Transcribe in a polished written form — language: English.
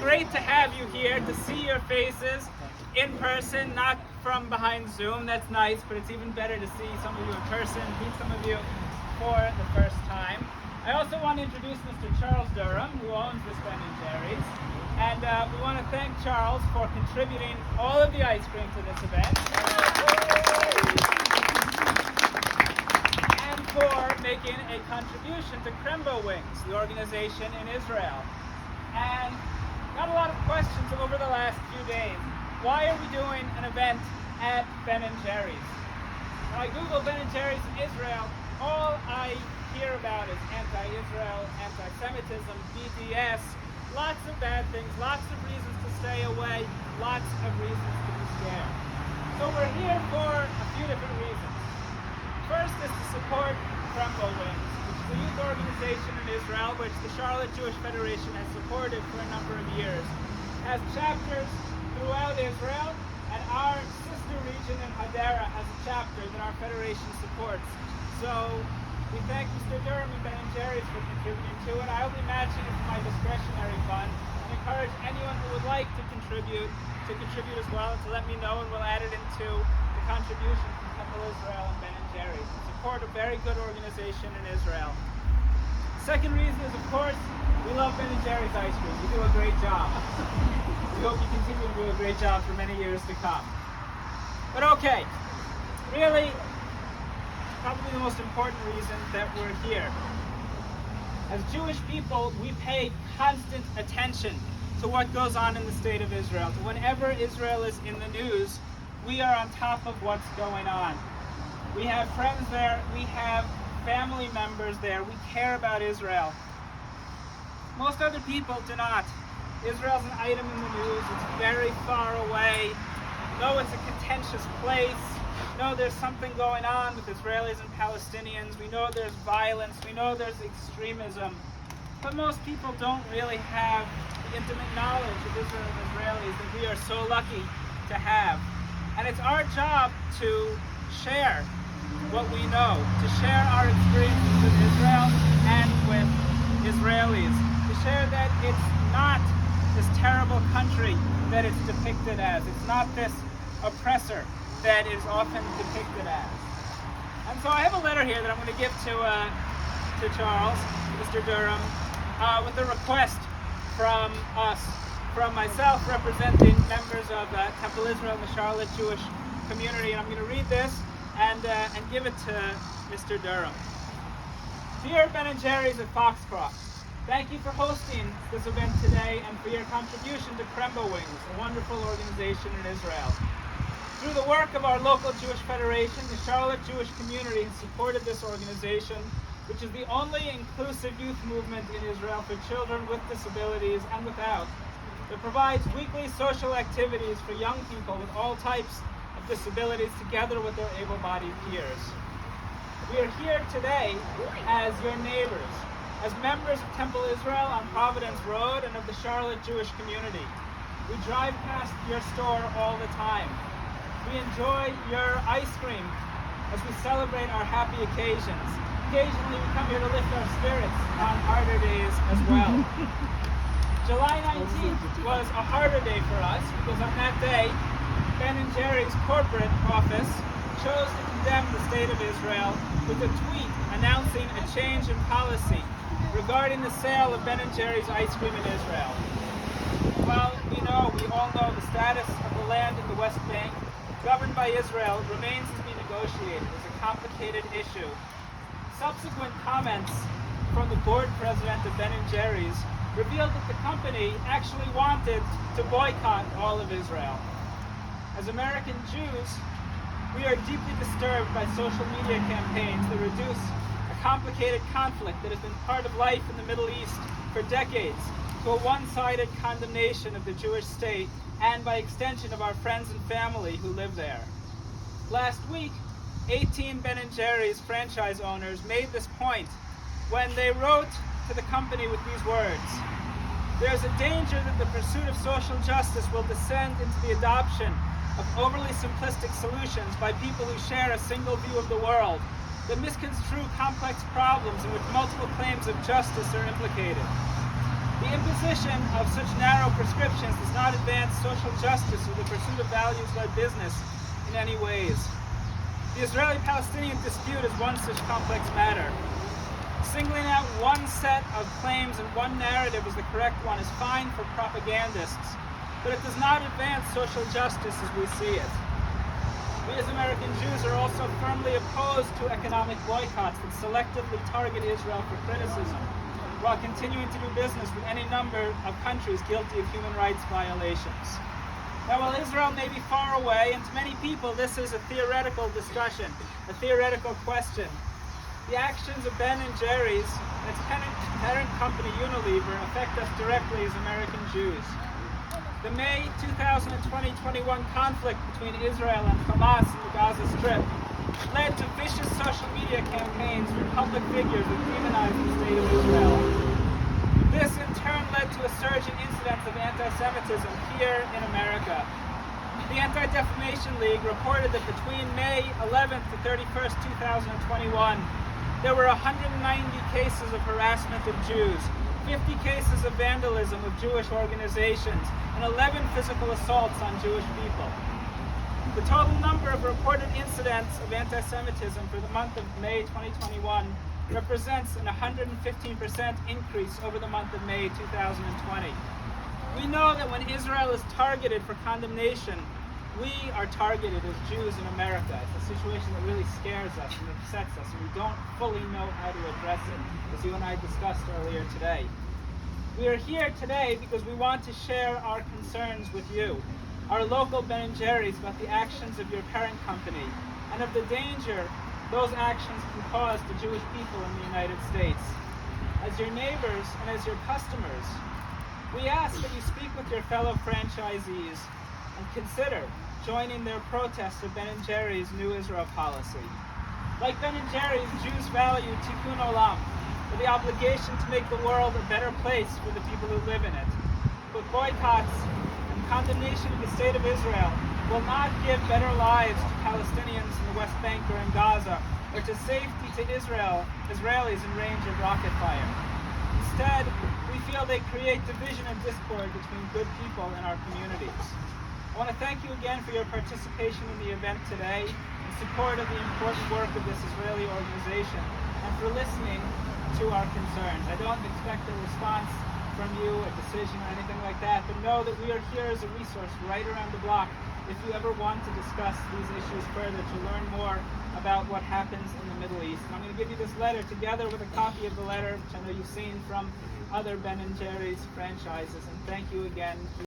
great to have you here, to see your faces in person, not from behind Zoom. That's nice, but it's even better to see some of you in person, meet some of you for the first time. I also want to introduce Mr. Charles Durham, who owns this Ben & Jerry's. And we want to thank Charles for contributing all of the ice cream to this event. And for making a contribution to Krembo Wings, the organization in Israel. And got a lot of questions over the last few days. Why are we doing an event at Ben & Jerry's? When I Google Ben & Jerry's in Israel, all I hear about is anti-Israel, anti-Semitism, BDS, lots of bad things, lots of reasons to stay away, lots of reasons to be scared. So we're here for a few different reasons. First is to support Krembo Wings, which is a youth organization in Israel, which the Charlotte Jewish Federation has supported for a number of years. It has chapters throughout Israel, and our sister region in Hadera has a chapter that our federation supports. So we thank Mr. Durham and Ben & Jerry's for contributing to it. I only match it with my discretionary fund and encourage anyone who would like to contribute as well, and to let me know, and we'll add it into the contribution from Temple Israel and Ben & Jerry's to support a very good organization in Israel. Second reason is, of course, we love Ben & Jerry's ice cream. You do a great job. We hope you continue to do a great job for many years to come. But okay, really, probably the most important reason that we're here. As Jewish people, we pay constant attention to what goes on in the state of Israel. So whenever Israel is in the news, we are on top of what's going on. We have friends there, we have family members there, we care about Israel. Most other people do not. Israel's an item in the news, it's very far away. No, it's a contentious place. No, there's something going on with Israelis and Palestinians. We know there's violence. We know there's extremism. But most people don't really have the intimate knowledge of Israel and Israelis that we are so lucky to have. And it's our job to share what we know, to share our experiences with Israel and with Israelis, to share that it's not this terrible country that it's depicted as. It's not this oppressor that is often depicted as. And so I have a letter here that I'm going to give to Charles, Mr. Durham, with a request from us, from myself representing members of Temple Israel and the Charlotte Jewish community. And I'm going to read this and give it to Mr. Durham. Dear Ben & Jerry's at Foxcroft, thank you for hosting this event today and for your contribution to Krembo Wings, a wonderful organization in Israel. Through the work of our local Jewish Federation, the Charlotte Jewish community has supported this organization, which is the only inclusive youth movement in Israel for children with disabilities and without, that provides weekly social activities for young people with all types of disabilities together with their able-bodied peers. We are here today as your neighbors, as members of Temple Israel on Providence Road and of the Charlotte Jewish community. We drive past your store all the time. We enjoy your ice cream as we celebrate our happy occasions. Occasionally we come here to lift our spirits on harder days as well. July 19th was a harder day for us because on that day, Ben & Jerry's corporate office chose to condemn the state of Israel with a tweet announcing a change in policy regarding the sale of Ben & Jerry's ice cream in Israel. Well, we all know the status of the land in the West Bank governed by Israel remains to be negotiated. It's a complicated issue. Subsequent comments from the board president of Ben & Jerry's revealed that the company actually wanted to boycott all of Israel. As American Jews, we are deeply disturbed by social media campaigns that reduce a complicated conflict that has been part of life in the Middle East for decades to a one-sided condemnation of the Jewish state and by extension of our friends and family who live there. Last week, 18 Ben & Jerry's franchise owners made this point when they wrote to the company with these words: "There's a danger that the pursuit of social justice will descend into the adoption of overly simplistic solutions by people who share a single view of the world, that misconstrue complex problems in which multiple claims of justice are implicated. The imposition of such narrow prescriptions does not advance social justice or the pursuit of values-led business in any ways. The Israeli-Palestinian dispute is one such complex matter. Singling out one set of claims and one narrative as the correct one is fine for propagandists, but it does not advance social justice as we see it. We as American Jews are also firmly opposed to economic boycotts that selectively target Israel for criticism, while continuing to do business with any number of countries guilty of human rights violations. Now, while Israel may be far away, and to many people this is a theoretical discussion, a theoretical question, the actions of Ben & Jerry's and its parent company Unilever affect us directly as American Jews. The May 2020-21 conflict between Israel and Hamas in the Gaza Strip led to vicious social media campaigns from public figures that demonized the state of Israel. This in turn led to a surge in incidents of anti-Semitism here in America. The Anti-Defamation League reported that between May 11th to 31st, 2021, there were 190 cases of harassment of Jews, 50 cases of vandalism of Jewish organizations, and 11 physical assaults on Jewish people. The total number of reported incidents of anti-Semitism for the month of May 2021 represents an 115% increase over the month of May 2020. We know that when Israel is targeted for condemnation, we are targeted as Jews in America. It's a situation that really scares us and upsets us, and we don't fully know how to address it, as you and I discussed earlier today. We are here today because we want to share our concerns with you, our local Ben & Jerry's, about the actions of your parent company and of the danger those actions can cause to Jewish people in the United States. As your neighbors and as your customers, we ask that you speak with your fellow franchisees and consider joining their protest of Ben & Jerry's New Israel policy. Like Ben & Jerry's, Jews value tikkun olam, or the obligation to make the world a better place for the people who live in it. But boycotts and condemnation of the state of Israel will not give better lives to Palestinians in the West Bank or in Gaza, or to safety to Israelis in range of rocket fire. Instead, we feel they create division and discord between good people in our communities. I want to thank you again for your participation in the event today, in support of the important work of this Israeli organization, and for listening to our concerns. I don't expect a response from you, a decision or anything like that, but know that we are here as a resource right around the block if you ever want to discuss these issues further, to learn more about what happens in the Middle East. And I'm going to give you this letter together with a copy of the letter, which I know you've seen from other Ben & Jerry's franchises. And thank you again.